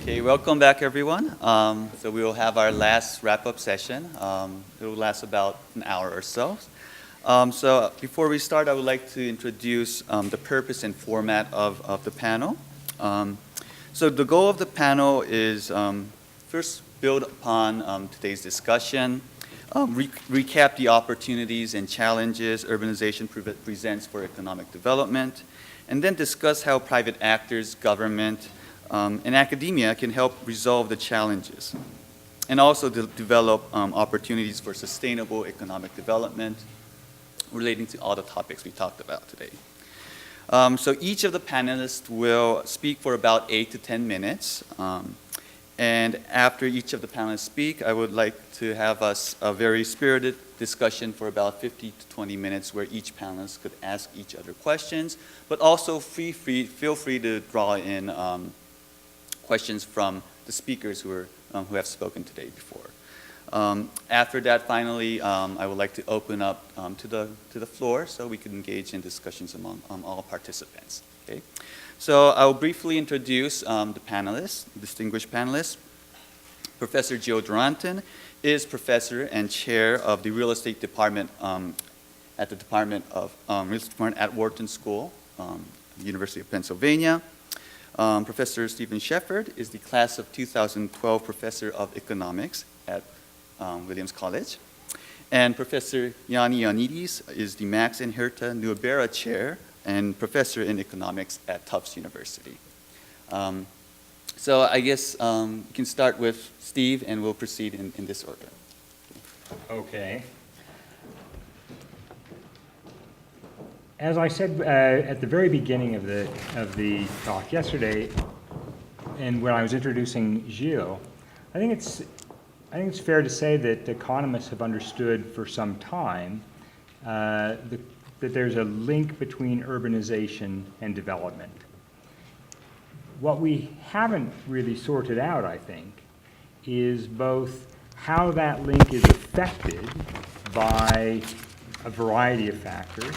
Okay, welcome back, everyone. So we will have our last wrap-up session. It will last about an hour or so. So before we start, I would like to introduce the purpose and format of the panel. So the goal of the panel is first build upon today's discussion, recap the opportunities and challenges urbanization presents for economic development, and then discuss how private actors, government, and academia can help resolve the challenges, and also develop opportunities for sustainable economic development relating to all the topics we talked about today. So each of the panelists will speak for about 8 to 10 minutes. And after each of the panelists speak, I would like to have us a very spirited discussion for about 50 to 20 minutes where each panelist could ask each other questions, but also feel free to draw in questions from the speakers who have spoken today before. After that, finally, I would like to open up to the floor so we can engage in discussions among all participants. Okay? So I will briefly introduce the panelists, distinguished panelists. Professor Joe Duranton is professor and chair of the real estate department at the Department of Real Estate Department at Wharton School, University of Pennsylvania. Professor Stephen Shefford is the class of 2012 professor of economics at Williams College. And Professor Yanni Ioannidis is the Max and Herta Nuabera chair and professor in economics at Tufts University. So I guess we can start with Steve and we'll proceed in this order. Okay. As I said at the very beginning of the talk yesterday, and when I was introducing Gilles, I think it's fair to say that economists have understood for some time that there's a link between urbanization and development. What we haven't really sorted out, I think, is both how that link is affected by a variety of factors,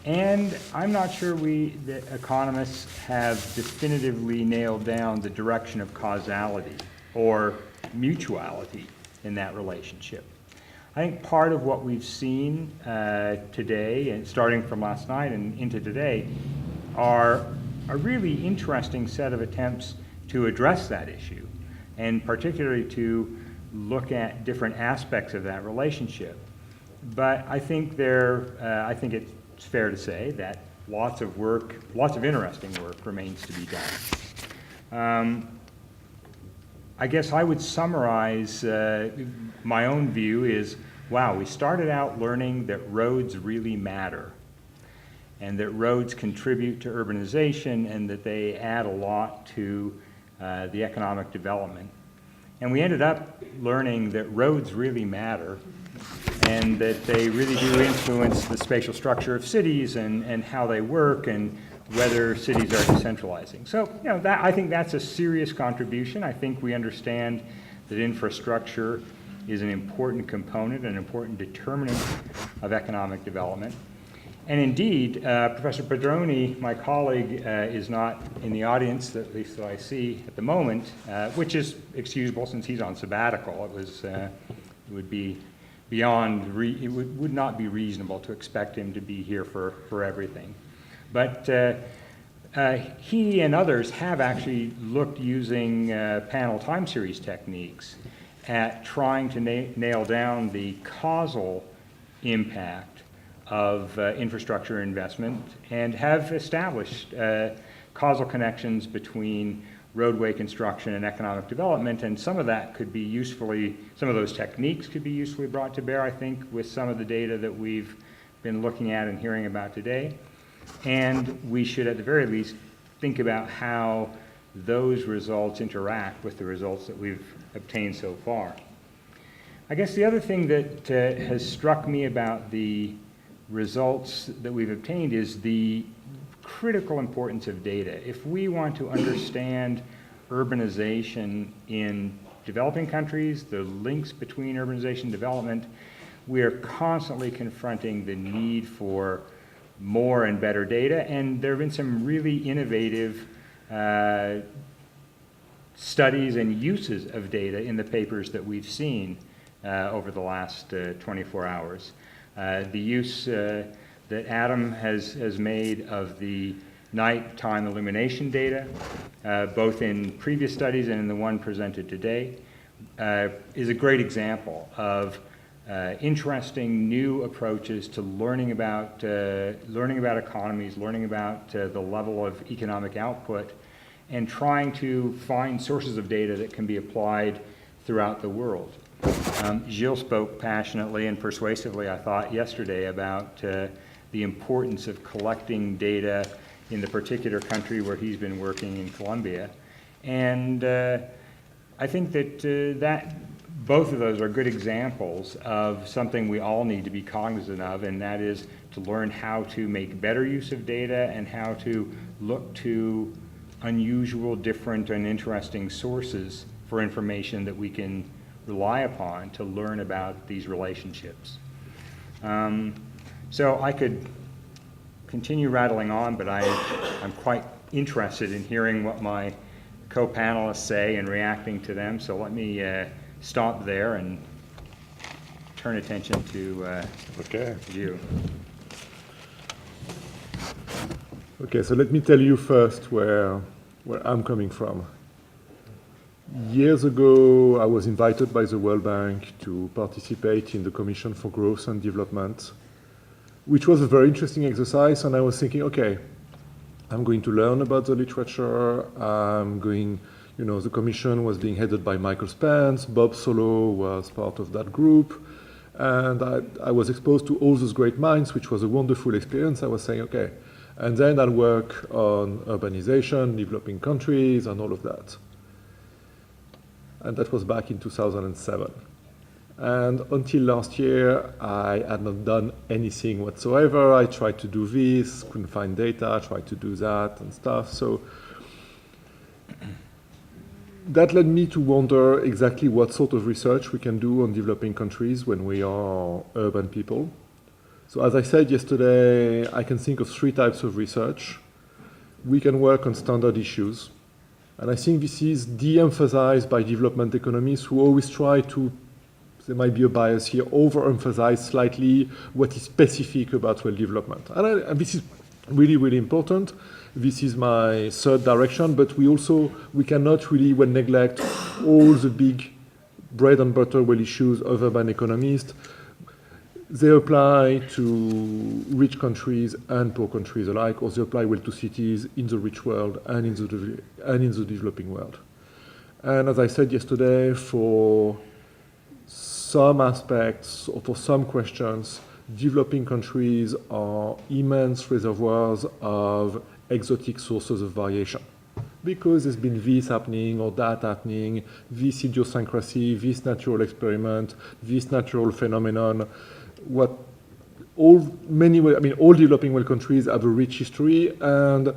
and I'm not sure that economists have definitively nailed down the direction of causality or mutuality in that relationship. I think part of what we've seen today, and starting from last night and into today, are a really interesting set of attempts to address that issue, and particularly to look at different aspects of that relationship. But I think it's fair to say that lots of interesting work remains to be done. I guess I would summarize my own view is, wow, we started out learning that roads really matter, and that roads contribute to urbanization, and that they add a lot to the economic development. And we ended up learning that roads really matter, and that they really do influence the spatial structure of cities and how they work and whether cities are decentralizing. So, I think that's a serious contribution. I think we understand that infrastructure is an important component, an important determinant of economic development. And indeed, Professor Padroni, my colleague, is not in the audience, at least that I see at the moment, which is excusable since he's on sabbatical. It would not be reasonable to expect him to be here for everything. But he and others have actually looked using panel time series techniques at trying to nail down the causal impact of infrastructure investment, and have established causal connections between roadway construction and economic development, and some of those techniques could be usefully brought to bear, I think, with some of the data that we've been looking at and hearing about today. And we should, at the very least, think about how those results interact with the results that we've obtained so far. I guess the other thing that has struck me about the results that we've obtained is the critical importance of data. If we want to understand urbanization in developing countries, the links between urbanization and development, we are constantly confronting the need for more and better data, and there have been some really innovative studies and uses of data in the papers that we've seen over the last 24 hours. The use that Adam has made of the nighttime illumination data, both in previous studies and in the one presented today, is a great example of interesting new approaches to learning about economies, learning about the level of economic output, and trying to find sources of data that can be applied throughout the world. Gilles spoke passionately and persuasively, I thought, yesterday about the importance of collecting data in the particular country where he's been working in Colombia. And I think that both of those are good examples of something we all need to be cognizant of, and that is to learn how to make better use of data and how to look to unusual, different, and interesting sources for information that we can rely upon to learn about these relationships. So I could continue rattling on, but I'm quite interested in hearing what my co-panelists say and reacting to them, so let me stop there and turn attention to you. Okay, so let me tell you first where I'm coming from. Years ago, I was invited by the World Bank to participate in the Commission for Growth and Development, which was a very interesting exercise, and I was thinking, okay, I'm going to learn about the literature, the commission was being headed by Michael Spence, Bob Solow was part of that group, and I was exposed to all those great minds, which was a wonderful experience. I was saying, okay, and then I'll work on urbanization, developing countries, and all of that. And that was back in 2007. And until last year, I had not done anything whatsoever. I tried to do this, couldn't find data, tried to do that and stuff. So that led me to wonder exactly what sort of research we can do on developing countries when we are urban people. So as I said yesterday, I can think of 3 types of research. We can work on standard issues. And I think this is de-emphasized by development economists who always try to, there might be a bias here, overemphasize slightly what is specific about well development. And this is really, really important. This is my third direction, but we cannot really neglect all the big bread and butter well issues of urban economists. They apply to rich countries and poor countries alike, or they apply well to cities in the rich world and in the developing world. And as I said yesterday, for some aspects or for some questions, developing countries are immense reservoirs of exotic sources of variation. Because there's been this happening or that happening, this idiosyncrasy, this natural experiment, this natural phenomenon. All developing world countries have a rich history, and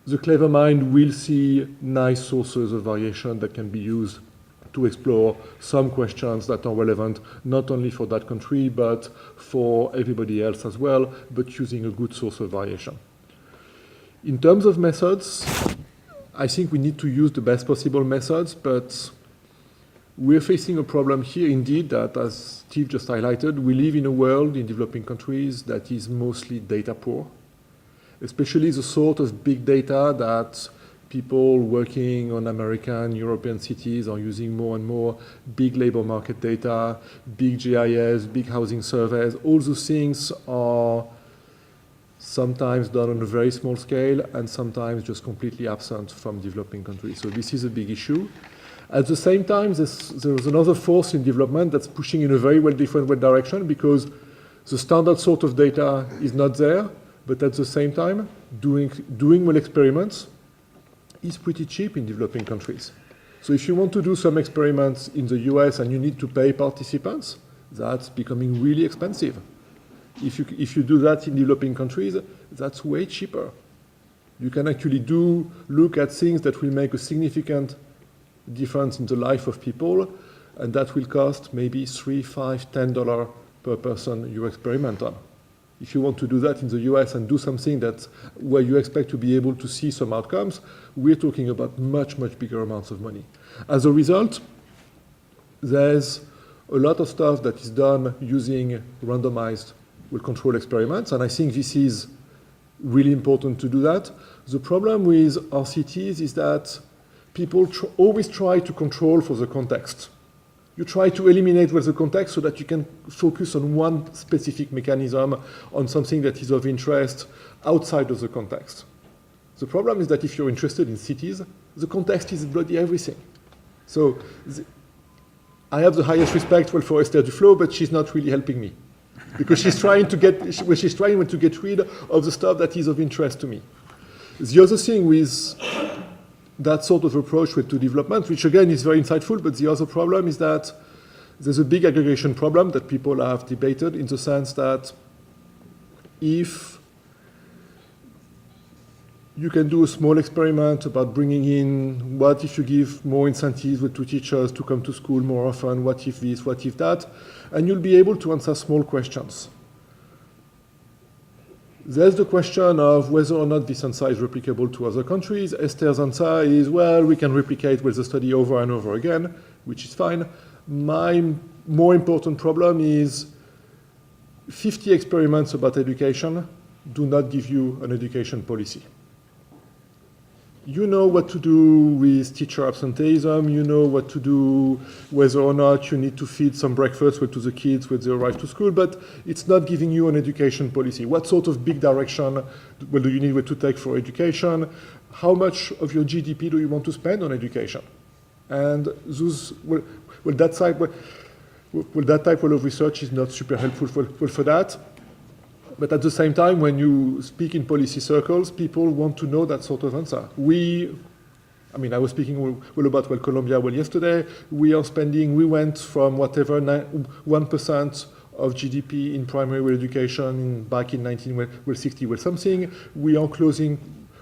the clever mind will see nice sources of variation that can be used to explore some questions that are relevant not only for that country but for everybody else as well, but using a good source of variation. In terms of methods, I think we need to use the best possible methods, but we're facing a problem here indeed that, as Steve just highlighted, we live in a world in developing countries that is mostly data poor, especially the sort of big data that people working on American, European cities are using more and more, big labor market data, big GIS, big housing surveys. All those things are sometimes done on a very small scale and sometimes just completely absent from developing countries. So this is a big issue. At the same time, there's another force in development that's pushing in a very different direction, because the standard sort of data is not there, but at the same time, doing well experiments is pretty cheap in developing countries. So if you want to do some experiments in the US and you need to pay participants, that's becoming really expensive. If you do that in developing countries, that's way cheaper. You can actually look at things that will make a significant difference in the life of people, and that will cost maybe $3, $5, $10 per person you experiment on. If you want to do that in the US and do something that where you expect to be able to see some outcomes, we're talking about much, much bigger amounts of money. As a result, there's a lot of stuff that is done using randomized control experiments, and I think this is really important to do that. The problem with RCTs is that people always try to control for the context. You try to eliminate what's the context so that you can focus on one specific mechanism, on something that is of interest outside of the context. The problem is that if you're interested in cities, the context is bloody everything. So I have the highest respect for Esther Duflo, but she's not really helping me. Because she's trying to get rid of the stuff that is of interest to me. The other thing with that sort of approach to development, which again is very insightful, but the other problem is that there's a big aggregation problem that people have debated in the sense that if you can do a small experiment about bringing in what if you give more incentives to teachers to come to school more often, what if this, what if that, and you'll be able to answer small questions. There's the question of whether or not this answer is replicable to other countries. Esther's answer is, well, we can replicate with the study over and over again, which is fine. My more important problem is 50 experiments about education do not give you an education policy. You know what to do with teacher absenteeism, you know what to do whether or not you need to feed some breakfast to the kids when they arrive to school, but it's not giving you an education policy. What sort of big direction do you need to take for education? How much of your GDP do you want to spend on education? And those, that type of research is not super helpful for that. But at the same time, when you speak in policy circles, people want to know that sort of answer. I was speaking about Colombia yesterday. We went from whatever 1% of GDP in primary education back in 1960 something. We are closing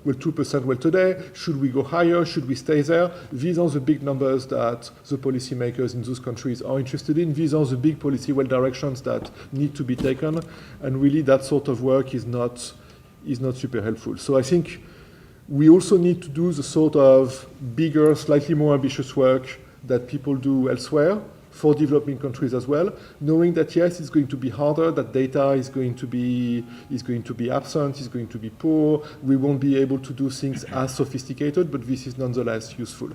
2% today. Should we go higher? Should we stay there? These are the big numbers that the policymakers in those countries are interested in. These are the big policy directions that need to be taken. And really that sort of work is not super helpful. So I think we also need to do the sort of bigger, slightly more ambitious work that people do elsewhere for developing countries as well, knowing that yes, it's going to be harder, that data is going to be absent, is going to be poor, we won't be able to do things as sophisticated, but this is nonetheless useful.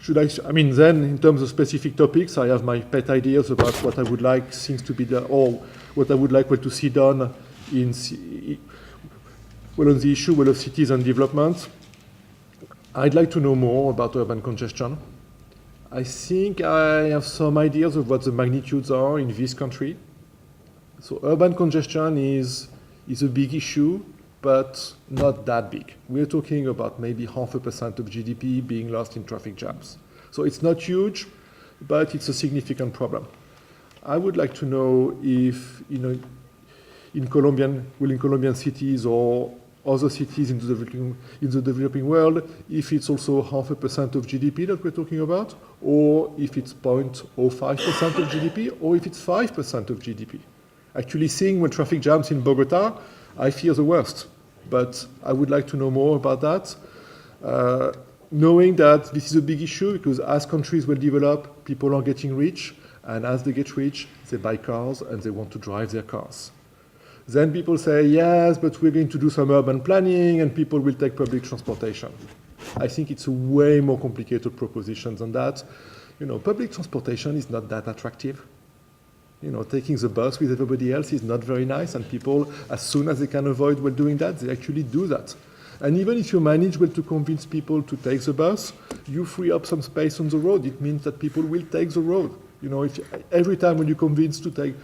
Then in terms of specific topics, I have my pet ideas about what I would like things to be done, or what I would like to see done on the issue of cities and development. I'd like to know more about urban congestion. I think I have some ideas of what the magnitudes are in this country. So urban congestion is a big issue, but not that big. We're talking about maybe 0.5% of GDP being lost in traffic jams. So it's not huge, but it's a significant problem. I would like to know if, in Colombian cities or other cities in the developing world, if it's also 0.5% of GDP that we're talking about, or if it's 0.05% of GDP, or if it's 5% of GDP. Actually seeing when traffic jams in Bogota, I fear the worst, but I would like to know more about that. Knowing that this is a big issue because as countries will develop, people are getting rich, and as they get rich, they buy cars and they want to drive their cars. Then people say, yes, but we're going to do some urban planning and people will take public transportation. I think it's a way more complicated proposition than that. Public transportation is not that attractive. Taking the bus with everybody else is not very nice, and people, as soon as they can avoid doing that, they actually do that. And even if you manage to convince people to take the bus, you free up some space on the road. It means that people will take the road. Every time when you convince to take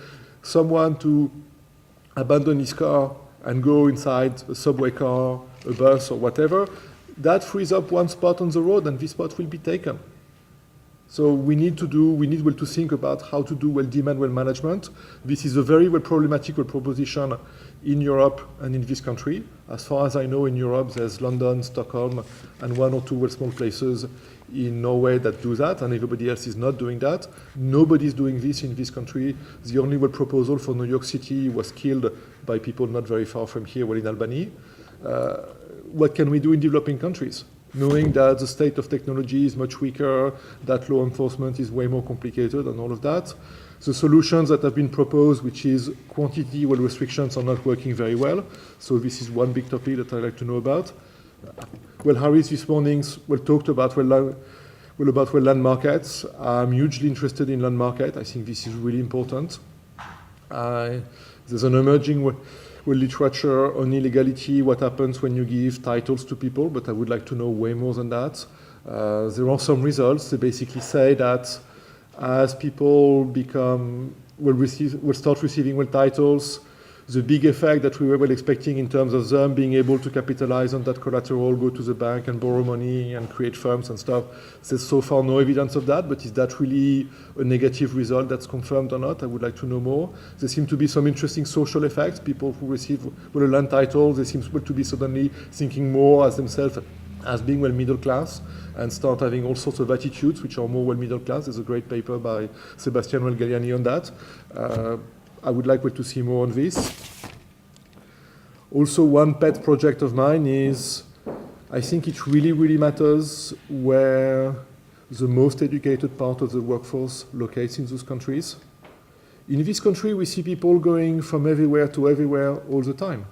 someone to abandon his car and go inside a subway car, a bus or whatever, that frees up one spot on the road and this spot will be taken. So we need to think about how to do demand management. This is a very problematical proposition in Europe and in this country. As far as I know, in Europe, there's London, Stockholm, and one or two small places in Norway that do that, and everybody else is not doing that. Nobody's doing this in this country. The only proposal for New York City was killed by people not very far from here, in Albany. What can we do in developing countries? Knowing that the state of technology is much weaker, that law enforcement is way more complicated and all of that. The solutions that have been proposed, which is quantity restrictions, are not working very well. So this is one big topic that I'd like to know about. Harris this morning talked about wetland markets. I'm hugely interested in land market. I think this is really important. There's an emerging literature on illegality, what happens when you give titles to people, but I would like to know way more than that. There are some results. They basically say that as people will start receiving titles, the big effect that we were expecting in terms of them being able to capitalize on that collateral, go to the bank and borrow money and create firms and stuff. There's so far no evidence of that, but is that really a negative result that's confirmed or not? I would like to know more. There seem to be some interesting social effects. People who receive a land title, they seem to be suddenly thinking more as themselves as being middle class and start having all sorts of attitudes which are more middle class. There's a great paper by Sebastian Galliani on that. I would like to see more on this. Also, one pet project of mine is, I think it really matters where the most educated part of the workforce locates in those countries. In this country, we see people going from everywhere to everywhere all the time.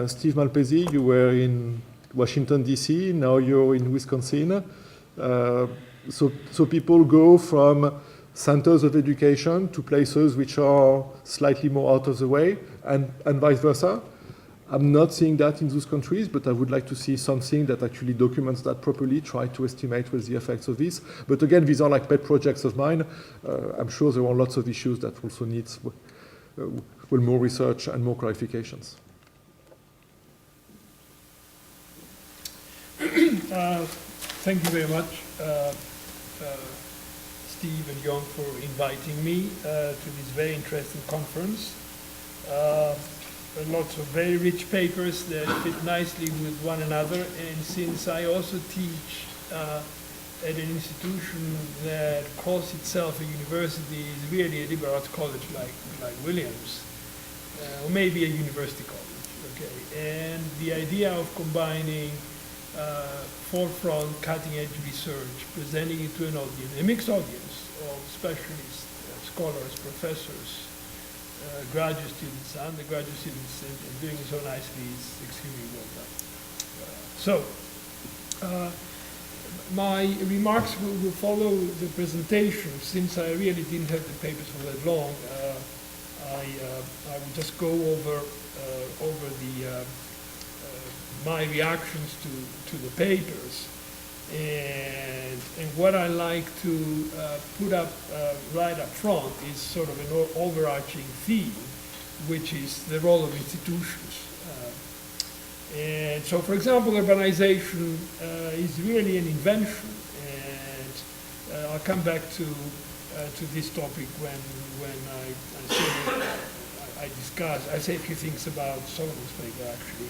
Steve Malpesi, you were in Washington, D.C., now you're in Wisconsin. So people go from centers of education to places which are slightly more out of the way, and vice versa. I'm not seeing that in those countries, but I would like to see something that actually documents that properly, try to estimate what the effects of this. But again, these are like pet projects of mine. I'm sure there are lots of issues that also need more research and more clarifications. Thank you very much, Steve and Jon, for inviting me to this very interesting conference. Lots of very rich papers that fit nicely with one another, and since I also teach at an institution that calls itself a university, is really a liberal arts college like Williams, or maybe a university college, okay? And the idea of combining forefront, cutting-edge research, presenting it to an audience, a mixed audience of specialists, scholars, professors, graduate students, undergraduate students, and doing it so nicely is extremely well done. My remarks will follow the presentation. Since I really didn't have the papers for that long, I will just go over my reactions to the papers, and what I like to put up right up front is sort of an overarching theme, which is the role of institutions. And so, for example, urbanization is really an invention, and I'll come back to this topic when I say a few things about Solomon's paper, actually.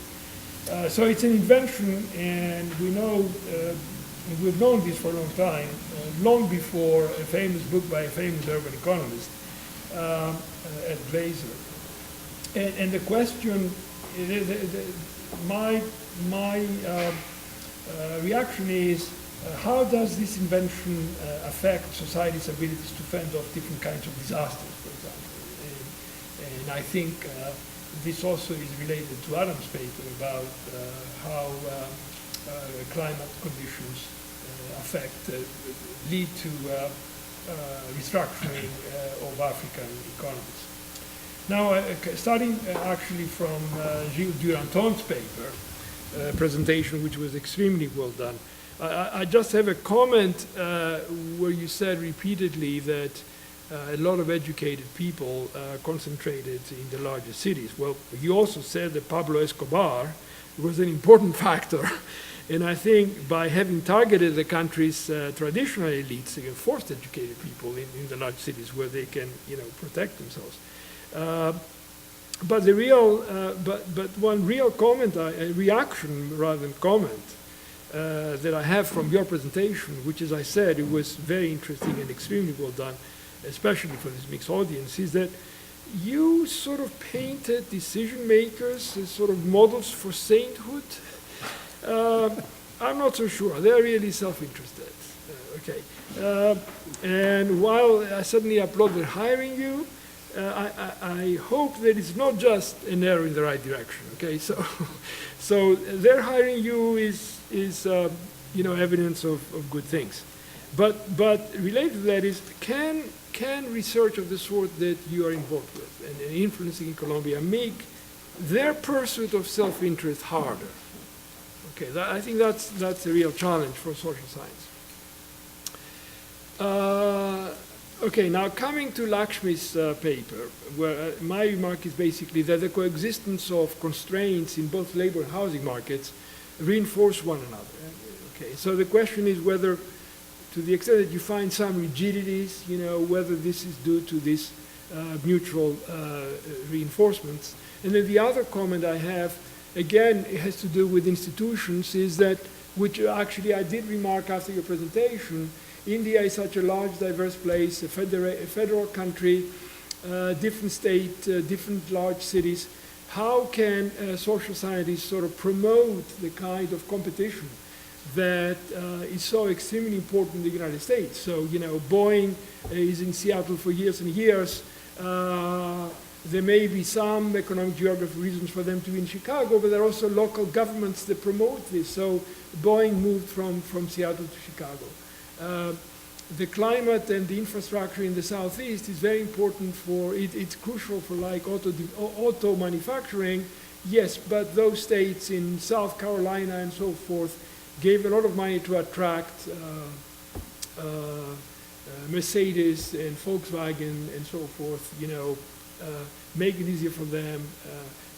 So it's an invention, and we know, we've known this for a long time, long before a famous book by a famous urban economist, Ed Glaser. And the question, my reaction is, how does this invention affect society's abilities to fend off different kinds of disasters, for example? And I think this also is related to Adam's paper about how climate conditions lead to restructuring of African economies. Now, starting actually from Gilles Duranton's paper, presentation, which was extremely well done, I just have a comment where you said repeatedly that a lot of educated people concentrated in the larger cities. Well, you also said that Pablo Escobar was an important factor And I think by having targeted the country's traditional elites, again, forced educated people in the large cities where they can, protect themselves. But the real, but one real comment, a reaction rather than comment, that I have from your presentation, which, as I said, it was very interesting and extremely well done, especially for this mixed audience, is that you sort of painted decision makers as sort of models for sainthood. I'm not so sure. They're really self-interested. Okay. And while I suddenly applauded hiring you, I hope that it's not just an error in the right direction. Okay. So their hiring you is evidence of good things. But related to that is, can research of the sort that you are involved with and influencing in Colombia make their pursuit of self-interest harder? Okay, I think that's a real challenge for social science. Okay, now coming to Lakshmi's paper, where my remark is basically that the coexistence of constraints in both labor and housing markets reinforce one another. Okay, so the question is whether, to the extent that you find some rigidities, whether this is due to these mutual reinforcements. And then the other comment I have, again, it has to do with institutions, is that, which actually I did remark after your presentation, India is such a large, diverse place, a federal country, different state, different large cities. How can social scientists sort of promote the kind of competition that is so extremely important in the United States? So, Boeing is in Seattle for years and years. There may be some economic geography reasons for them to be in Chicago, but there are also local governments that promote this. So Boeing moved from Seattle to Chicago. The climate and the infrastructure in the Southeast is very important for, it's crucial for like auto manufacturing, yes, but those states in South Carolina and so forth gave a lot of money to attract Mercedes and Volkswagen and so forth, make it easier for them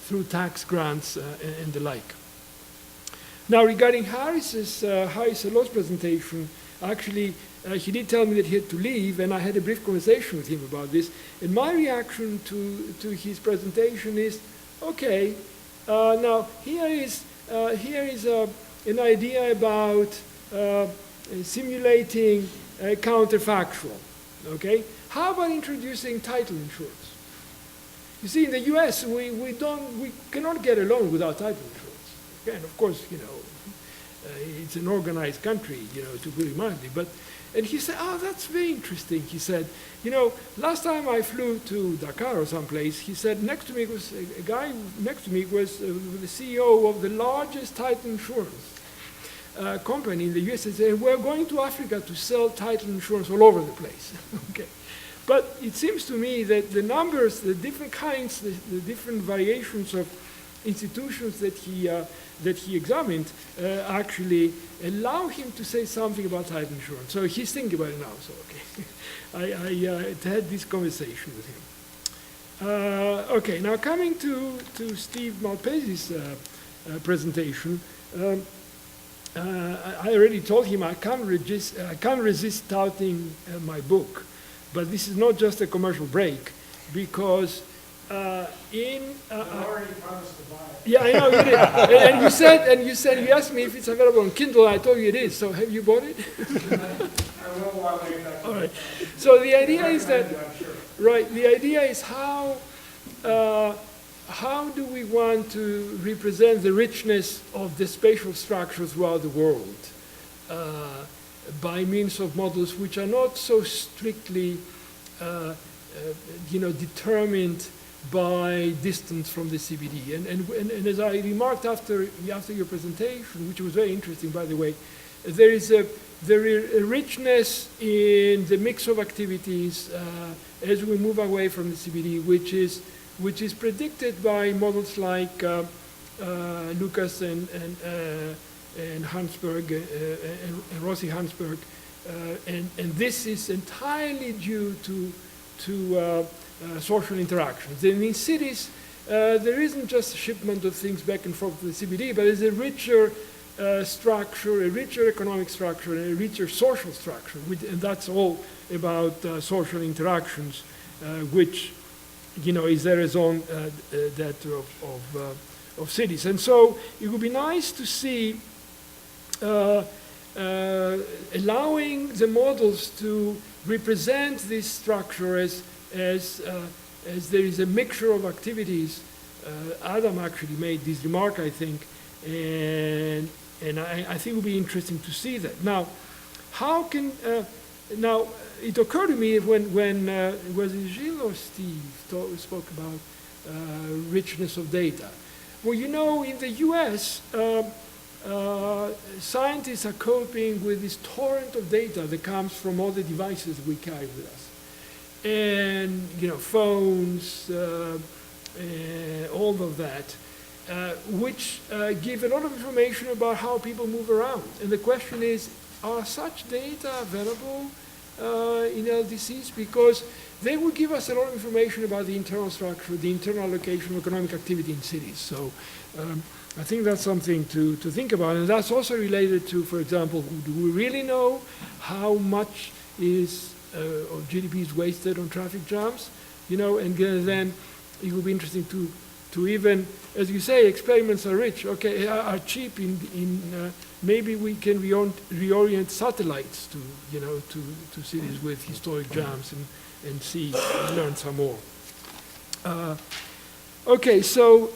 through tax grants and the like. Now, regarding Harris' Law's presentation, actually, he did tell me that he had to leave, and I had a brief conversation with him about this. And my reaction to his presentation is, okay, now here is an idea about simulating a counterfactual. Okay, how about introducing title insurance? You see, in the U.S., we cannot get along without title insurance. Okay, and of course, it's an organized country, to put it mildly. And he said, oh, that's very interesting. He said, last time I flew to Dakar or someplace, he said, a guy next to me was the CEO of the largest title insurance company in the US. He said, we're going to Africa to sell title insurance all over the place. Okay. But it seems to me that the numbers, the different kinds, the different variations of institutions that he examined actually allow him to say something about title insurance. So he's thinking about it now. So okay, I had this conversation with him. Okay, now coming to Steve Malpese's presentation. I already told him I can't resist touting my book, but this is not just a commercial break, because already promised to buy it. Yeah, I know you did. And you said you asked me if it's available on Kindle. I told you it is. So have you bought it? I will while I get back. All right. So the idea is that, right? The idea is how do we want to represent the richness of the spatial structure throughout the world by means of models which are not so strictly, determined by distance from the CBD. And as I remarked after your presentation, which was very interesting, by the way, there is a richness in the mix of activities as we move away from the CBD, which is predicted by models like Lucas and Hansberg and Rossi Hansberg, and this is entirely due to social interactions. And in cities, there isn't just a shipment of things back and forth to the CBD, but there's a richer structure, a richer economic structure, and a richer social structure, and that's all about social interactions, which, is the raison d'etre of cities. And so it would be nice to see allowing the models to represent this structure as there is a mixture of activities. Adam actually made this remark, I think, and I think it would be interesting to see that. Now, how can, now, it occurred to me when was it Gilles or Steve spoke about richness of data. Well, in the US, scientists are coping with this torrent of data that comes from all the devices we carry with us. And, phones, all of that, which give a lot of information about how people move around. And the question is, are such data available in LDCs? Because they will give us a lot of information about the internal structure, the internal allocation of economic activity in cities. So I think that's something to think about. And that's also related to, for example, do we really know how much of GDP is wasted on traffic jams? And then it will be interesting to even, as you say, experiments are rich, okay, are cheap in maybe we can reorient satellites to cities with historic jams and learn some more. Okay, so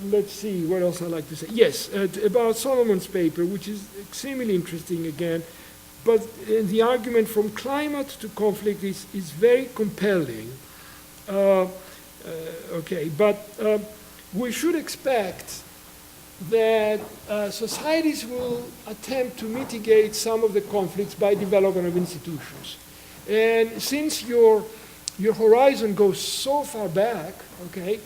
let's see, what else I'd like to say. Yes, about Solomon's paper, which is extremely interesting again, but the argument from climate to conflict is very compelling. Okay, but we should expect that societies will attempt to mitigate some of the conflicts by development of institutions. And since your horizon goes so far back, okay,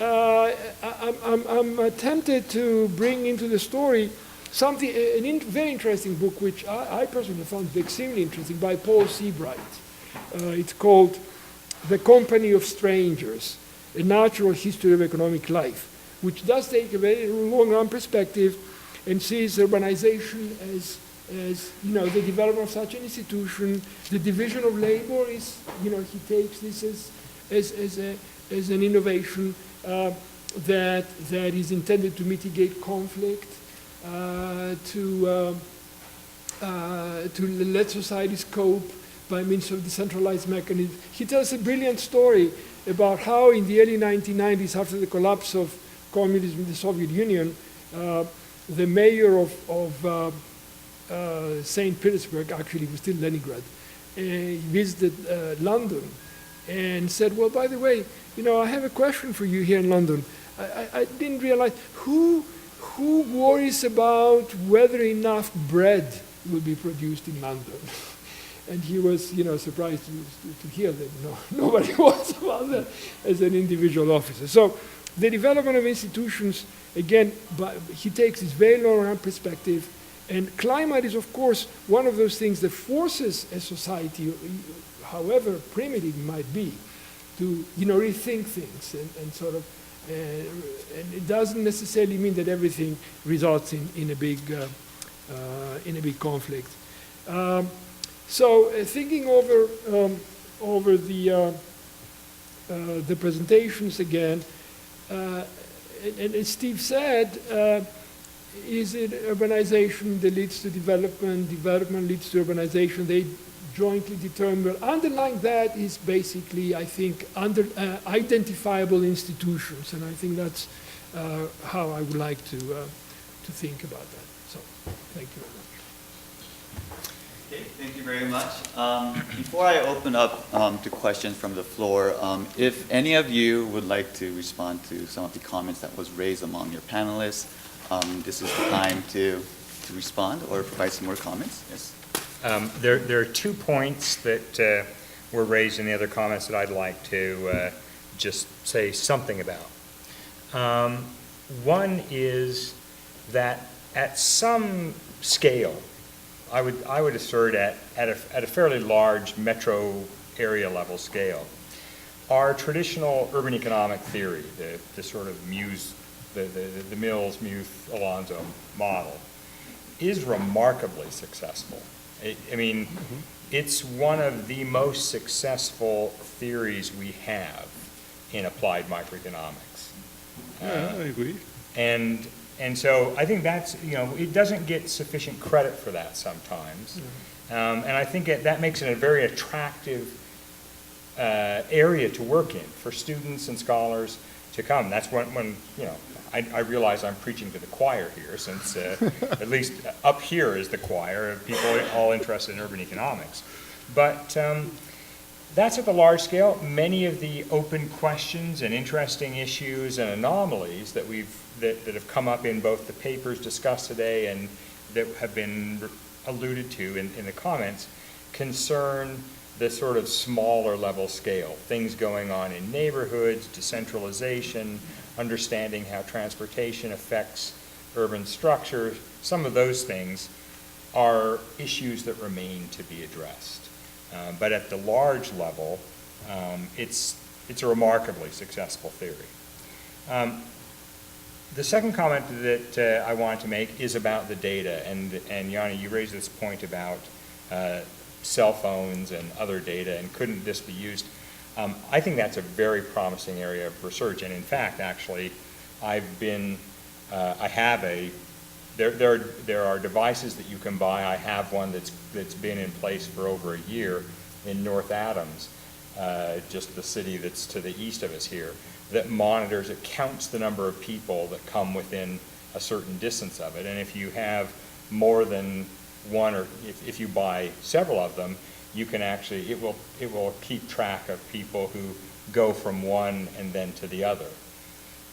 I'm tempted to bring into the story something, very interesting book, which I personally found extremely interesting, by Paul Seabright. It's called The Company of Strangers, A Natural History of Economic Life, which does take a very long-run perspective and sees urbanization as the development of such an institution. The division of labor is, he takes this as an innovation that is intended to mitigate conflict, to let societies cope by means of decentralized mechanisms. He tells a brilliant story about how in the early 1990s, after the collapse of communism in the Soviet Union, the mayor of St. Petersburg, actually it was still Leningrad, visited London and said, well, by the way, I have a question for you here in London. I didn't realize who worries about whether enough bread will be produced in London. And he was, surprised to hear that nobody was about that as an individual officer. So the development of institutions, again, he takes this very long-run perspective, and climate is, of course, one of those things that forces a society, however primitive it might be, to rethink things and sort of, and it doesn't necessarily mean that everything results in a big conflict. So thinking over the presentations again, and as Steve said, is it urbanization that leads to development? Development leads to urbanization. They jointly determine. But underlying that is basically, I think, identifiable institutions, and I think that's how I would like to think about that. So, thank you very much. Okay, thank you very much. Before I open up to questions from the floor, if any of you would like to respond to some of the comments that was raised among your panelists, this is the time to respond or provide some more comments. Yes. There are 2 points that were raised in the other comments that I'd like to just say something about. One is that at some scale, I would assert at a fairly large metro area level scale, our traditional urban economic theory, the sort of muse, the Mills, Muth, Alonso model, is remarkably successful. I mean, it's one of the most successful theories we have in applied microeconomics. Yeah, I agree. And so I think that's, it doesn't get sufficient credit for that sometimes. And I think that makes it a very attractive area to work in for students and scholars to come. That's when I realize I'm preaching to the choir here, since at least up here is the choir of people all interested in urban economics. But that's at the large scale. Many of the open questions and interesting issues and anomalies that that have come up in both the papers discussed today and that have been alluded to in the comments concern the sort of smaller level scale, things going on in neighborhoods, decentralization, understanding how transportation affects urban structure. Some of those things are issues that remain to be addressed. But at the large level, it's a remarkably successful theory. The second comment that I wanted to make is about the data, and Yanni, you raised this point about cell phones and other data, and couldn't this be used? I think that's a very promising area of research, and in fact, actually, there are devices that you can buy. I have one that's been in place for over a year in North Adams, just the city that's to the east of us here, that monitors, it counts the number of people that come within a certain distance of it. And if you have more than one, or if you buy several of them, you can actually, it will keep track of people who go from one and then to the other.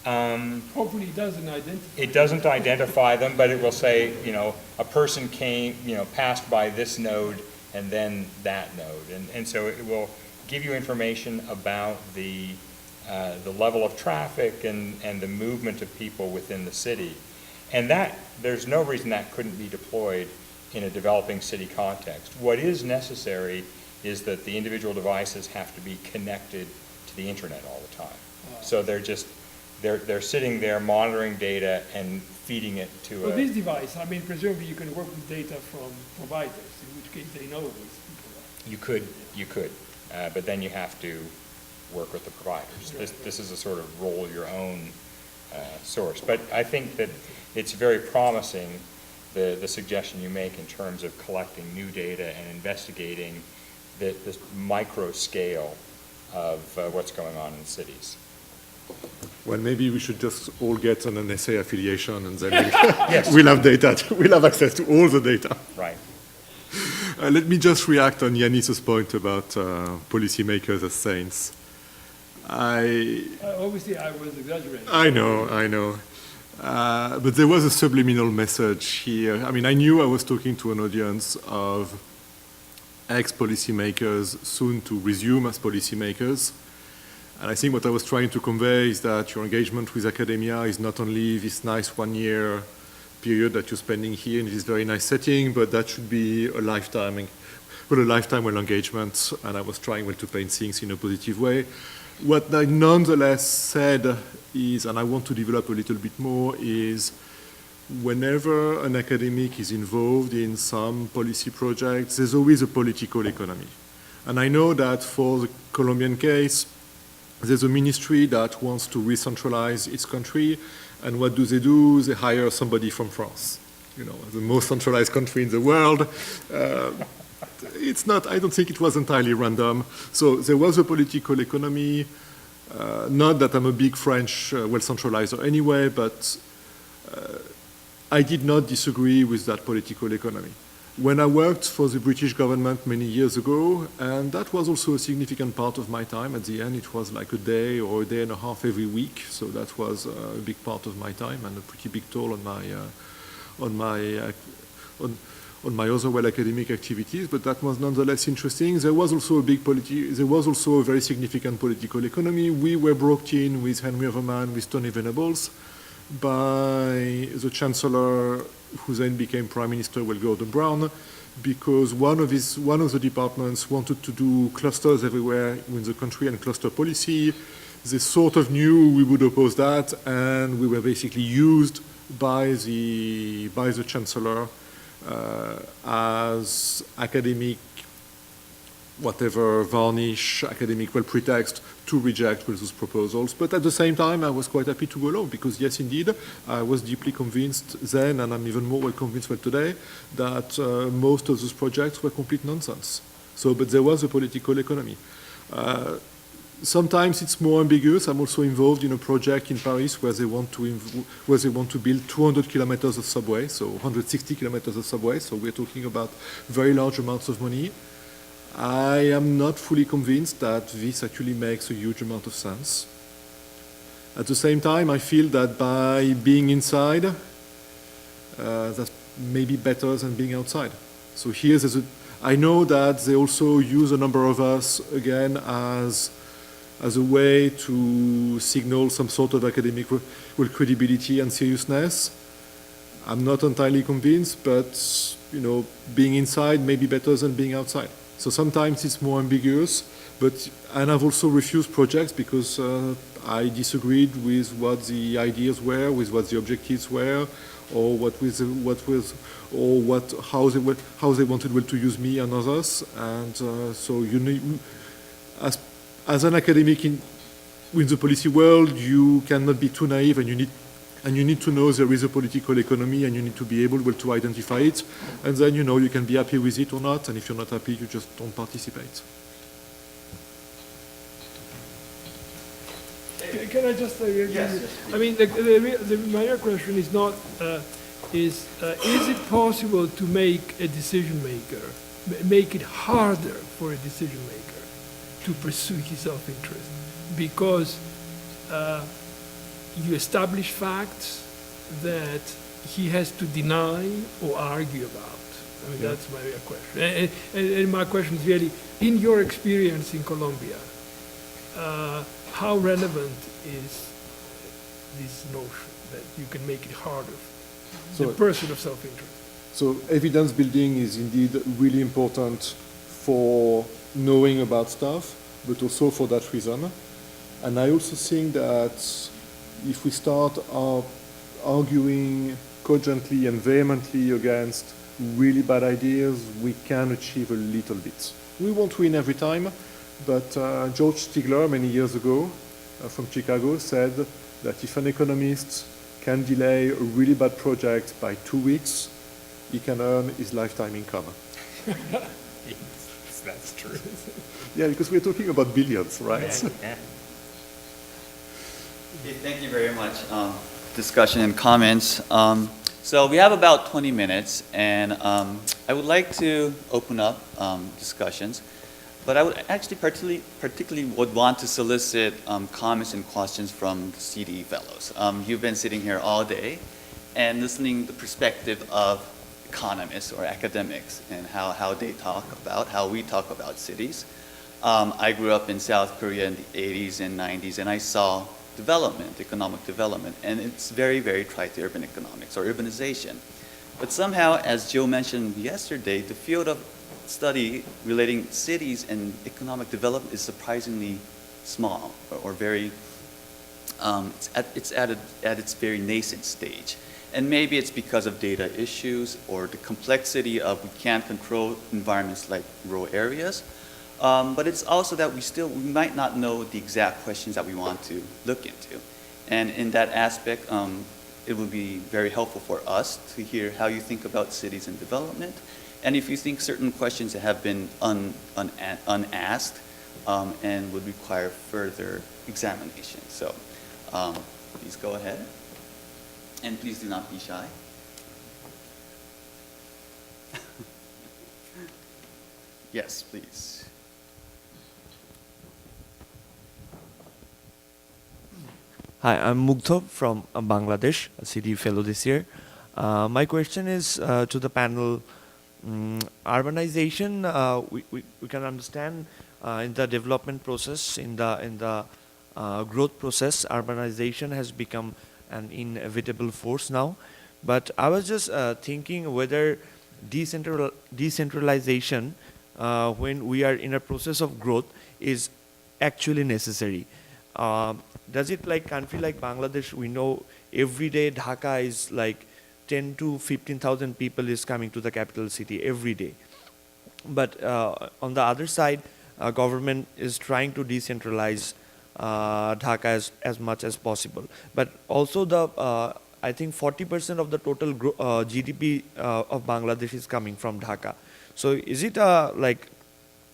Hopefully it doesn't identify. It doesn't identify them, but it will say, a person came, passed by this node and then that node. And so it will give you information about the level of traffic and the movement of people within the city. And there's no reason that couldn't be deployed in a developing city context. What is necessary is that the individual devices have to be connected to the internet all the time. So they're sitting there monitoring data and feeding it to Well, this device, presumably you can work with data from providers, in which case they know these people are. You could, but then you have to work with the providers. This is a sort of roll your own source. But I think that it's very promising, the suggestion you make in terms of collecting new data and investigating this micro scale of what's going on in cities. Well, maybe we should just all get an NSA affiliation, and then Yes. we'll have data. We'll have access to all the data. Right. Let me just react on Yanis's point about policymakers as saints. Obviously, I was exaggerating. I know. But there was a subliminal message here. I knew I was talking to an audience of ex-policymakers, soon to resume as policymakers. And I think what I was trying to convey is that your engagement with academia is not only this nice 1 year period that you're spending here in this very nice setting, but that should be a lifetime engagement. And I was trying to paint things in a positive way. What I nonetheless said is, and I want to develop a little bit more, is whenever an academic is involved in some policy projects, there's always a political economy. And I know that for the Colombian case, there's a ministry that wants to re-centralize its country, and what do? They hire somebody from France, the most centralized country in the world. I don't think it was entirely random. So there was a political economy, not that I'm a big French well-centralizer anyway, but I did not disagree with that political economy. When I worked for the British government many years ago, and that was also a significant part of my time. At the end, it was like a day or a day and a half every week, so that was a big part of my time and a pretty big toll on my other academic activities. But that was nonetheless interesting. There was also a very significant political economy. We were brought in with Henry Overman, with Tony Venables, by the Chancellor, who then became Prime Minister, Gordon Brown, because one of the departments wanted to do clusters everywhere in the country and cluster policy. they sort of knew we would oppose that, and we were basically used by the chancellor as academic, whatever varnish, academic pretext to reject with those proposals. But at the same time, I was quite happy to go along because, yes, indeed, I was deeply convinced then, and I'm even more convinced today, that most of those projects were complete nonsense. So, but there was a political economy. Sometimes it's more ambiguous. I'm also involved in a project in Paris where they want to build 200 kilometers of subway, so 160 kilometers of subway. So we're talking about very large amounts of money. I am not fully convinced that this actually makes a huge amount of sense. At the same time, I feel that by being inside, that's maybe better than being outside. So I know that they also use a number of us, again, as a way to signal some sort of academic credibility and seriousness. I'm not entirely convinced, but being inside may be better than being outside. So sometimes it's more ambiguous, and I've also refused projects because I disagreed with what the ideas were, with what the objectives were, or how they wanted to use me and others. And so as an academic in the policy world, you cannot be too naive, and you need to know there is a political economy, and you need to be able to identify it. And then you can be happy with it or not, and if you're not happy, you just don't participate. Can I just Yes. I mean, my real question is not, is it possible to make a decision maker, make it harder for a decision maker to pursue his self-interest? Because you establish facts that he has to deny or argue about. I mean, that's my real question. And my question is really, in your experience in Colombia, how relevant is this notion that you can make it harder, the pursuit of self-interest? So evidence building is indeed really important for knowing about stuff, but also for that reason. And I also think that if we start arguing cogently and vehemently against really bad ideas, we can achieve a little bit. We won't win every time, but George Stigler, many years ago, from Chicago, said that if an economist can delay a really bad project by 2 weeks, he can earn his lifetime income. Yes, that's true. Yeah, because we're talking about billions, right? Yeah. Okay, thank you very much. Discussion and comments. So we have about 20 minutes, and I would like to open up discussions, but I would actually particularly would want to solicit comments and questions from the CDE fellows. You've been sitting here all day and listening to the perspective of economists or academics and how they talk about, how we talk about cities. I grew up in South Korea in the 80s and 90s, and I saw development, economic development, and it's very, very tied to urban economics or urbanization. But somehow, as Joe mentioned yesterday, the field of study relating cities and economic development is surprisingly small or very, it's at its very nascent stage. And maybe it's because of data issues or the complexity of we can't control environments like rural areas. But it's also that we might not know the exact questions that we want to look into. And in that aspect, it would be very helpful for us to hear how you think about cities and development. And if you think certain questions have been unasked and would require further examination. So please go ahead. And please do not be shy. Yes, please. Hi, I'm Mugdha from Bangladesh, a CDE fellow this year. My question is to the panel. Urbanization, we can understand in the development process, in the growth process, urbanization has become an inevitable force now. But I was just thinking whether decentralization, when we are in a process of growth, is actually necessary. does it like country like Bangladesh? We know every day Dhaka is like 10 to 15,000 people is coming to the capital city every day. But on the other side, government is trying to decentralize Dhaka as much as possible. But also I think 40% of the total GDP of Bangladesh is coming from Dhaka. So is it a like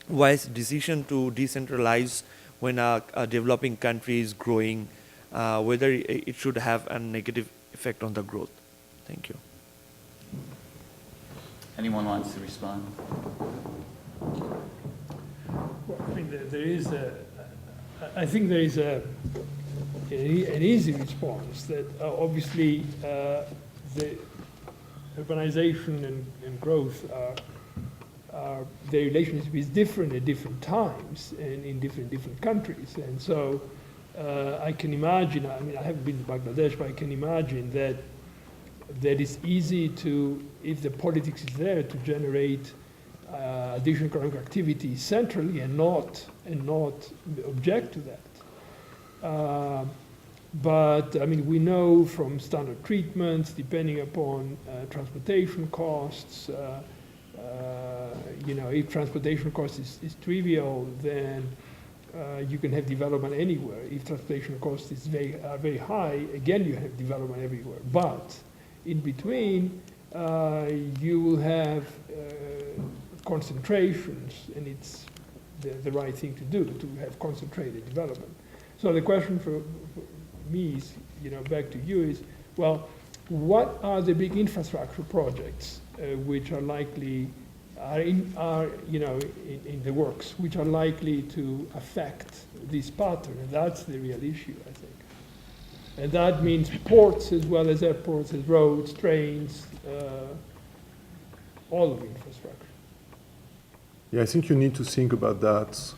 wise decision to decentralize when a developing country is growing, whether it should have a negative effect on the growth? Thank you. Anyone wants to respond? Well, I mean, I think there is an easy response that obviously the urbanization and growth their relationship is different at different times and in different countries. And so I can imagine, I mean, I haven't been to Bangladesh, but I can imagine that it's easy to, if the politics is there, to generate additional economic activity centrally and not object to that. But I mean, we know from standard treatments, depending upon transportation costs, you know, if transportation cost is trivial, then you can have development anywhere. If transportation cost is very high, again, you have development everywhere. But in between, you will have concentrations, and it's the right thing to do, to have concentrated development. So the question for me is, you know, back to you is, well, what are the big infrastructure projects which are likely, you know, in the works, which are likely to affect this pattern? And that's the real issue, I think. And that means ports as well as airports, as roads, trains, all of infrastructure. Yeah, I think you need to think about that,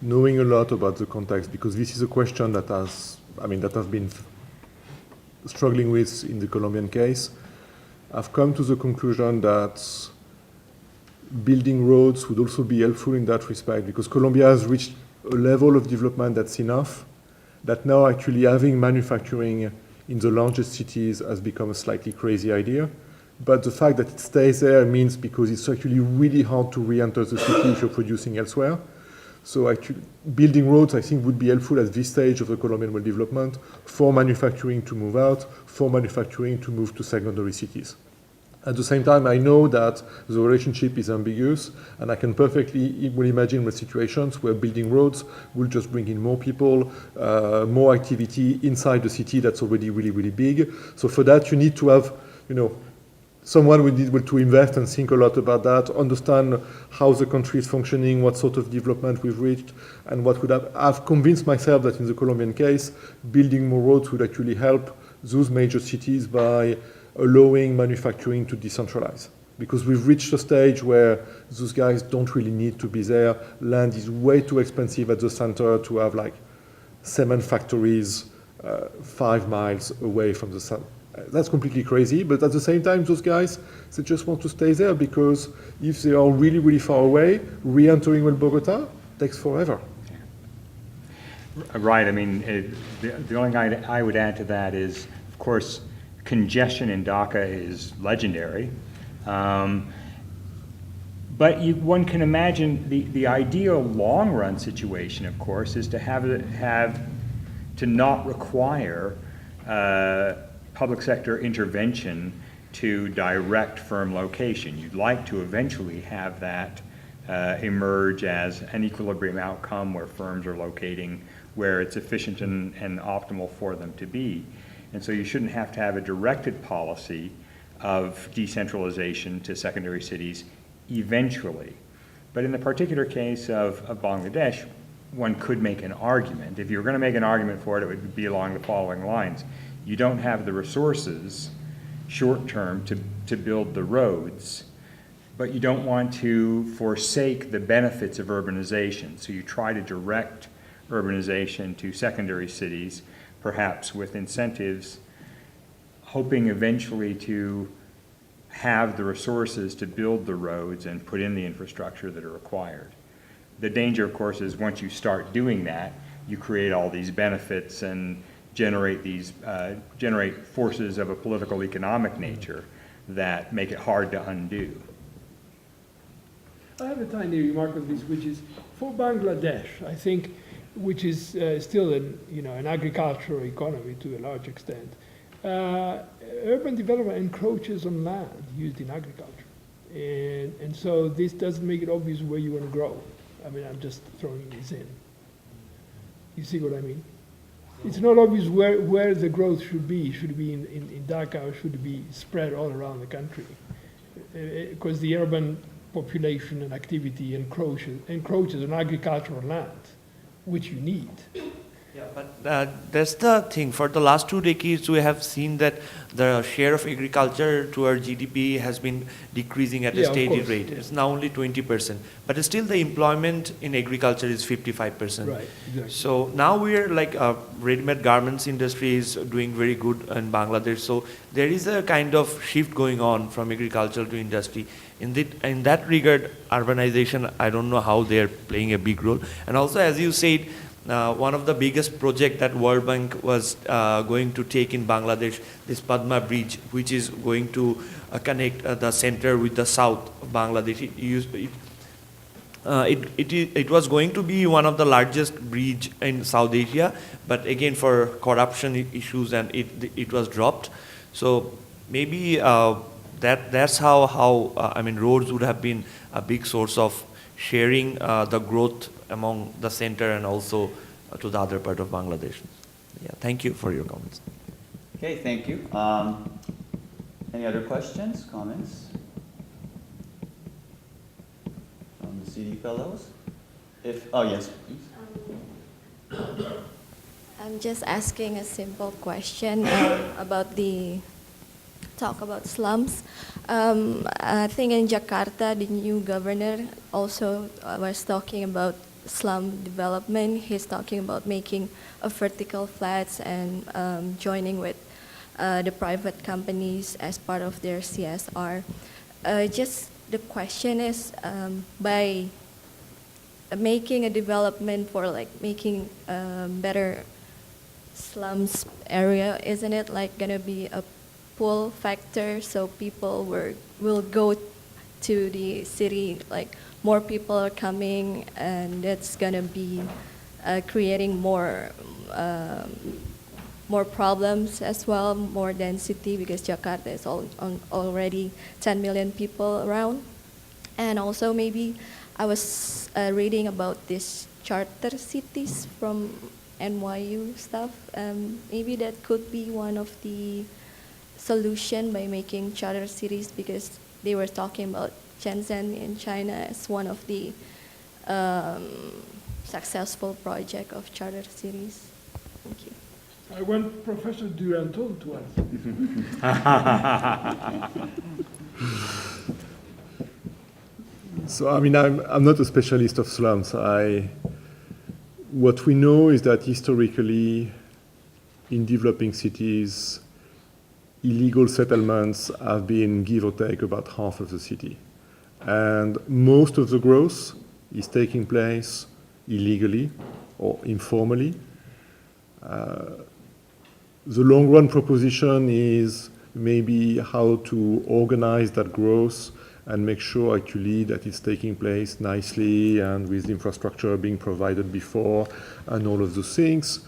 knowing a lot about the context, because this is a question that I've been struggling with in the Colombian case. I've come to the conclusion that building roads would also be helpful in that respect, because Colombia has reached a level of development that's enough, that now actually having manufacturing in the largest cities has become a slightly crazy idea. But the fact that it stays there means because it's actually really hard to re-enter the city if you're producing elsewhere. So actually, building roads, I think, would be helpful at this stage of the Colombian world development for manufacturing to move out, for manufacturing to move to secondary cities. At the same time, I know that the relationship is ambiguous, and I can perfectly imagine situations where building roads will just bring in more people, more activity inside the city that's already really, really big. So for that, you need to have, you know, someone would need to invest and think a lot about that, understand how the country is functioning, what sort of development we've reached, and what would have. I've convinced myself that in the Colombian case, building more roads would actually help those major cities by allowing manufacturing to decentralize. Because we've reached a stage where those guys don't really need to be there. Land is way too expensive at the center to have like cement factories 5 miles away from the sun. That's completely crazy, but at the same time, those guys, they just want to stay there because if they are really, really far away, re-entering Bogota takes forever. Right, I mean, the only thing I would add to that is, of course, congestion in Dhaka is legendary. But one can imagine the ideal long-run situation, of course, is to to not require public sector intervention to direct firm location. You'd like to eventually have that emerge as an equilibrium outcome where firms are locating where it's efficient and optimal for them to be. And so you shouldn't have to have a directed policy of decentralization to secondary cities eventually. But in the particular case of Bangladesh, one could make an argument. If you were going to make an argument for it, it would be along the following lines. You don't have the resources short term to build the roads, but you don't want to forsake the benefits of urbanization. So you try to direct urbanization to secondary cities, perhaps with incentives, hoping eventually to have the resources to build the roads and put in the infrastructure that are required. The danger, of course, is once you start doing that, you create all these benefits and generate forces of a political economic nature that make it hard to undo. I have a tiny remark on this, which is for Bangladesh, I think, which is still an agricultural economy to a large extent. Urban development encroaches on land used in agriculture, and so this doesn't make it obvious where you want to grow. I mean, I'm just throwing this in. You see what I mean? It's not obvious where the growth should be. Should it be in Dhaka, or should it be spread all around the country? Because the urban population and activity encroaches on agricultural land, which you need. Yeah, but that's the thing. For the last 2 decades, we have seen that the share of agriculture to our GDP has been decreasing at a Yeah, of steady course, rate. yeah. It's now only 20%. But still the employment in agriculture is 55%. Right, exactly. So now we're like ready-made garments industry is doing very good in Bangladesh. So there is a kind of shift going on from agriculture to industry. In that regard, urbanization, I don't know how they're playing a big role. And also, as you said, one of the biggest project that World Bank was going to take in Bangladesh, this Padma Bridge, which is going to connect the center with the south of Bangladesh. It was going to be one of the largest bridge in South Asia, but again for corruption issues and it was dropped. So maybe that's how I mean roads would have been a big source of sharing the growth among the center and also to the other part of Bangladesh. Yeah, thank you for your comments. Okay, thank you. Any other questions, comments? From the CD fellows? Yes, please. I'm just asking a simple question about the talk about slums. I think in Jakarta, the new governor also was talking about slum development. He's talking about making a vertical flats and joining with the private companies as part of their CSR. Just the question is, by making a development for like making better slums area, isn't it like gonna be a pull factor, so people will go to the city, like more people are coming, and that's gonna be creating more problems as well, more density, because Jakarta is already 10 million people around. And also maybe I was reading about these charter cities from NYU stuff. Maybe that could be one of the solution by making charter cities, because they were talking about Shenzhen in China as one of the successful project of charter cities. Thank you. I want Professor Duranton to answer. So, I mean, I'm not a specialist of slums. What we know is that historically, in developing cities, illegal settlements have been, give or take, about half of the city. And most of the growth is taking place illegally or informally. The long-run proposition is maybe how to organize that growth and make sure actually that it's taking place nicely and with infrastructure being provided before and all of those things.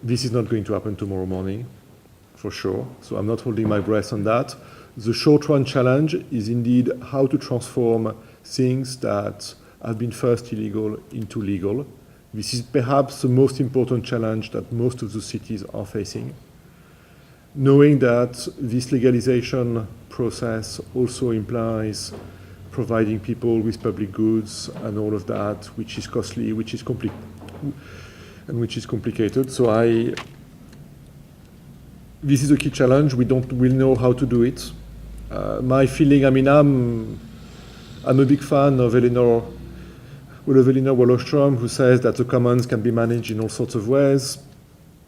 This is not going to happen tomorrow morning, for sure. So I'm not holding my breath on that. The short-run challenge is indeed how to transform things that have been first illegal into legal. This is perhaps the most important challenge that most of the cities are facing. Knowing that this legalization process also implies providing people with public goods and all of that, which is costly, which is complicated. So this is a key challenge. We don't really know how to do it. My feeling, I mean, I'm a big fan of Elinor Wallström, who says that the commons can be managed in all sorts of ways.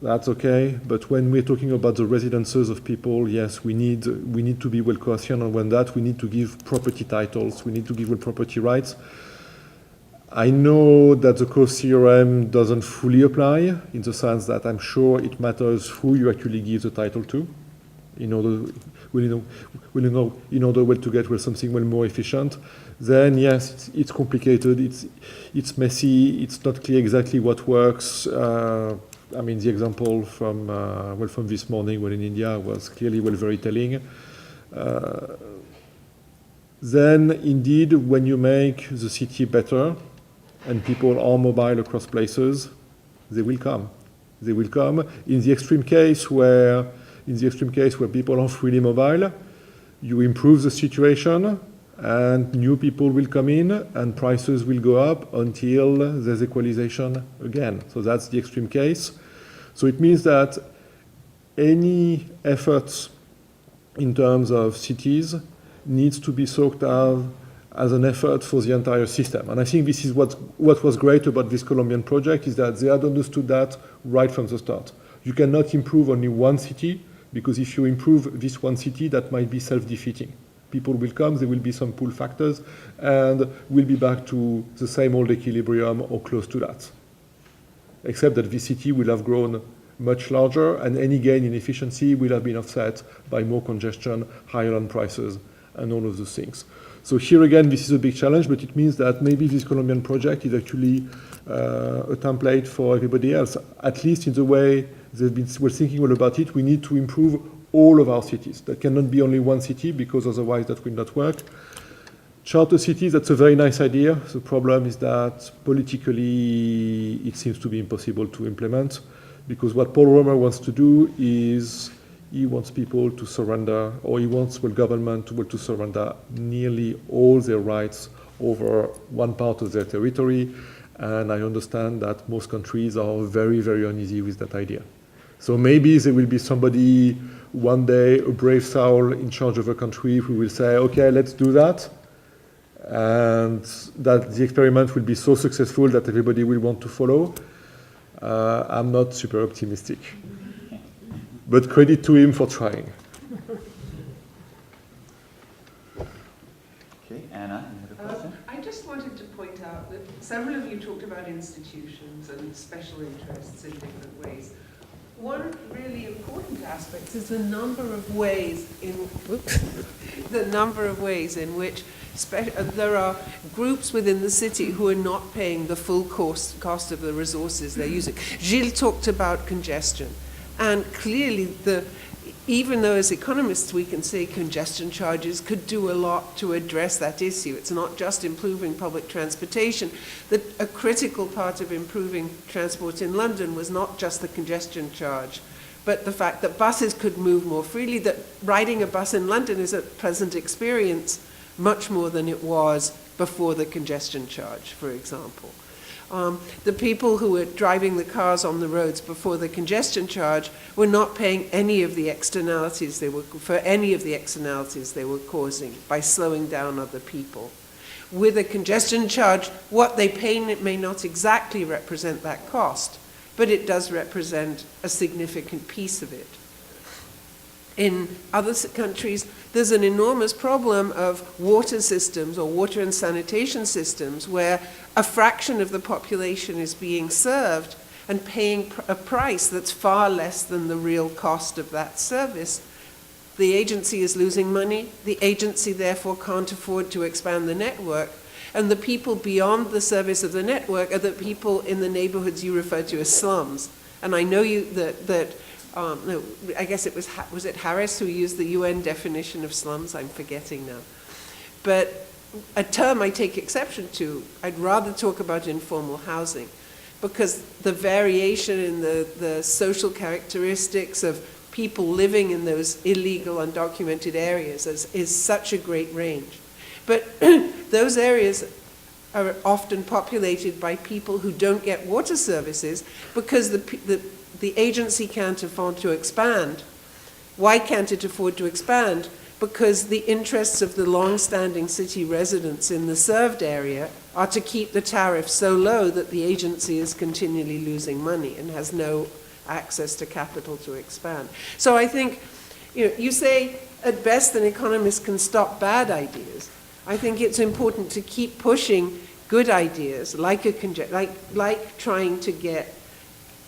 That's okay. But when we're talking about the residences of people, yes, we need to be well coherent on that. We need to give property titles. We need to give well property rights. I know that the cost theorem doesn't fully apply in the sense that I'm sure it matters who you actually give the title to in order, in order to get something more efficient. Then yes, it's complicated, it's messy, it's not clear exactly what works. I mean, the example from this morning in India was clearly very telling. Then indeed, when you make the city better and people are mobile across places, they will come. They will come. In the extreme case where people are freely mobile, you improve the situation and new people will come in and prices will go up until there's equalization again. So that's the extreme case. So it means that any efforts in terms of cities needs to be thought of as an effort for the entire system. And I think this is what was great about this Colombian project, is that they had understood that right from the start. You cannot improve only one city, because if you improve this one city, that might be self-defeating. People will come, there will be some pull factors, and we'll be back to the same old equilibrium or close to that. Except that this city will have grown much larger, and any gain in efficiency will have been offset by more congestion, higher land prices, and all of those things. So here again, this is a big challenge, but it means that maybe this Colombian project is actually a template for everybody else. At least in the way we're thinking all about it, we need to improve all of our cities. That cannot be only one city, because otherwise that will not work. Charter cities, that's a very nice idea. The problem is that politically it seems to be impossible to implement, because what Paul Romer wants to do is he wants people to surrender, or he wants government to surrender nearly all their rights over one part of their territory. And I understand that most countries are very, very uneasy with that idea. So maybe there will be somebody one day, a brave soul in charge of a country, who will say, okay, let's do that. And that the experiment will be so successful that everybody will want to follow. I'm not super optimistic. But credit to him for trying. Okay, Anna, you have a question? I just wanted to point out that several of you talked about institutions and special interests in different ways. One really important aspect is the number of ways in which there are groups within the city who are not paying the full cost of the resources they're using. Gilles talked about congestion. And clearly, even though as economists we can say congestion charges could do a lot to address that issue, it's not just improving public transportation. That a critical part of improving transport in London was not just the congestion charge, but the fact that buses could move more freely, that riding a bus in London is a pleasant experience, much more than it was before the congestion charge, for example. The people who were driving the cars on the roads before the congestion charge were not paying any of the externalities they were causing by slowing down other people. With a congestion charge, what they pay may not exactly represent that cost, but it does represent a significant piece of it. In other countries, there's an enormous problem of water systems or water and sanitation systems where a fraction of the population is being served and paying a price that's far less than the real cost of that service. The agency is losing money. The agency therefore can't afford to expand the network. And the people beyond the service of the network are the people in the neighborhoods you refer to as slums. And I know no, I guess it was it Harris who used the UN definition of slums? I'm forgetting now. But a term I take exception to, I'd rather talk about informal housing, because the variation in the social characteristics of people living in those illegal, undocumented areas is such a great range. But those areas are often populated by people who don't get water services because the agency can't afford to expand. Why can't it afford to expand? Because the interests of the long-standing city residents in the served area are to keep the tariff so low that the agency is continually losing money and has no access to capital to expand. So I think, you say at best an economist can stop bad ideas. I think it's important to keep pushing good ideas, like like trying to get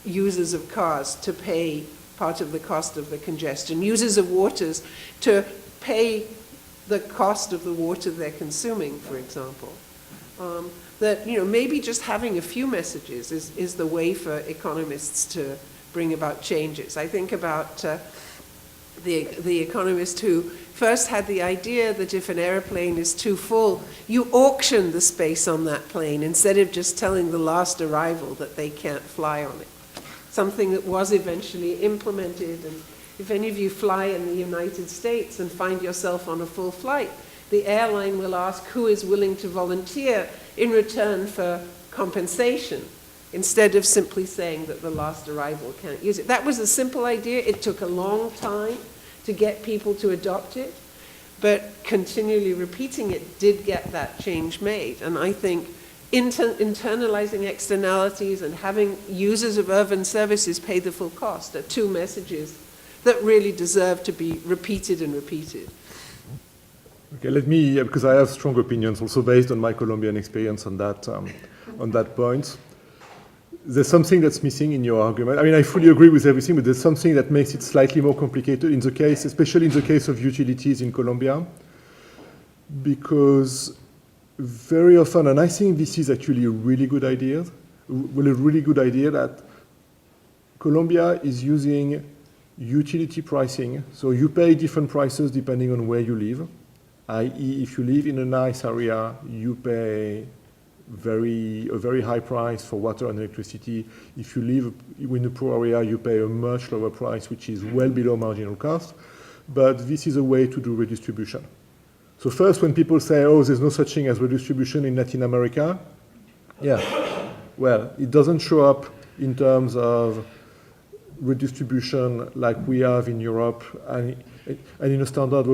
users of cars to pay part of the cost of the congestion, users of waters to pay the cost of the water they're consuming, for example. That, maybe just having a few messages is the way for economists to bring about changes. I think about the economist who first had the idea that if an airplane is too full, you auction the space on that plane instead of just telling the last arrival that they can't fly on it. Something that was eventually implemented. And if any of you fly in the United States and find yourself on a full flight, the airline will ask who is willing to volunteer in return for compensation, instead of simply saying that the last arrival can't use it. That was a simple idea. It took a long time to get people to adopt it, but continually repeating it did get that change made. And I think internalizing externalities and having users of urban services pay the full cost are two messages that really deserve to be repeated and repeated. Okay, let me, because I have strong opinions also based on my Colombian experience on that point. There's something that's missing in your argument. I mean, I fully agree with everything, but there's something that makes it slightly more complicated in the case, especially in the case of utilities in Colombia, because very often, and I think this is actually a really good idea, that Colombia is using utility pricing. So you pay different prices depending on where you live, i.e. if you live in a nice area, you pay a very high price for water and electricity. If you live in a poor area, you pay a much lower price, which is well below marginal cost. But this is a way to do redistribution. So first, when people say, oh, there's no such thing as redistribution in Latin America, yeah, well, it doesn't show up in terms of redistribution like we have in Europe and in a standard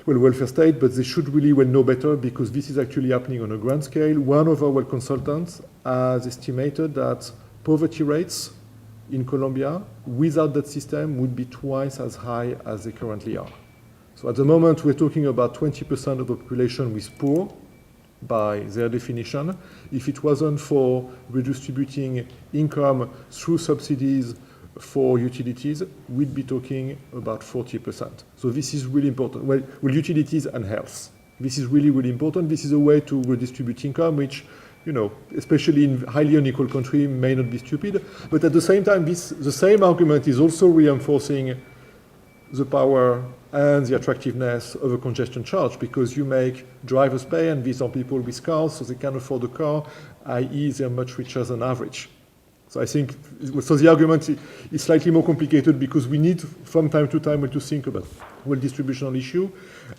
welfare state, but they should really well know better because this is actually happening on a grand scale. One of our consultants has estimated that poverty rates in Colombia without that system would be twice as high as they currently are. So at the moment, we're talking about 20% of the population is poor by their definition. If it wasn't for redistributing income through subsidies for utilities, we'd be talking about 40%. So this is really important. Well, utilities and health. This is really, really important. This is a way to redistribute income, which, especially in highly unequal country, may not be stupid. But at the same time, the same argument is also reinforcing the power and the attractiveness of a congestion charge, because you make drivers pay, and these are people with cars, so they can afford a car, i.e. they're much richer than average. So I think, the argument is slightly more complicated because we need from time to time to think about distributional issue,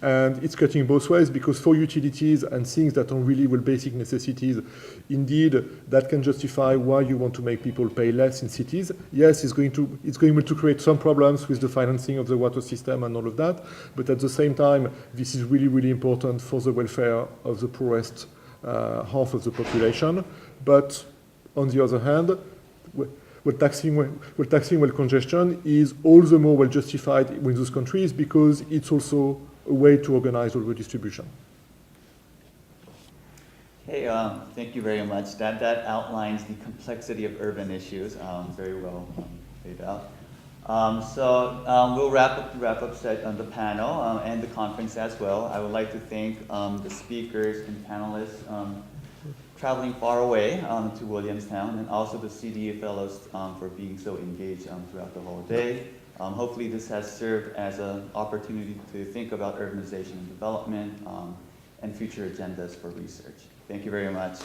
and it's cutting both ways because for utilities and things that are really basic necessities, indeed that can justify why you want to make people pay less in cities. Yes, it's going to create some problems with the financing of the water system and all of that, but at the same time, this is really, really important for the welfare of the poorest half of the population. But on the other hand, taxing congestion is all the more well justified in those countries because it's also a way to organize all redistribution. Hey, thank you very much. That outlines the complexity of urban issues very well laid out. We'll wrap up set on the panel and the conference as well. I would like to thank the speakers and panelists traveling far away to Williamstown, and also the CDE fellows for being so engaged throughout the whole day. Hopefully this has served as an opportunity to think about urbanization and development and future agendas for research. Thank you very much.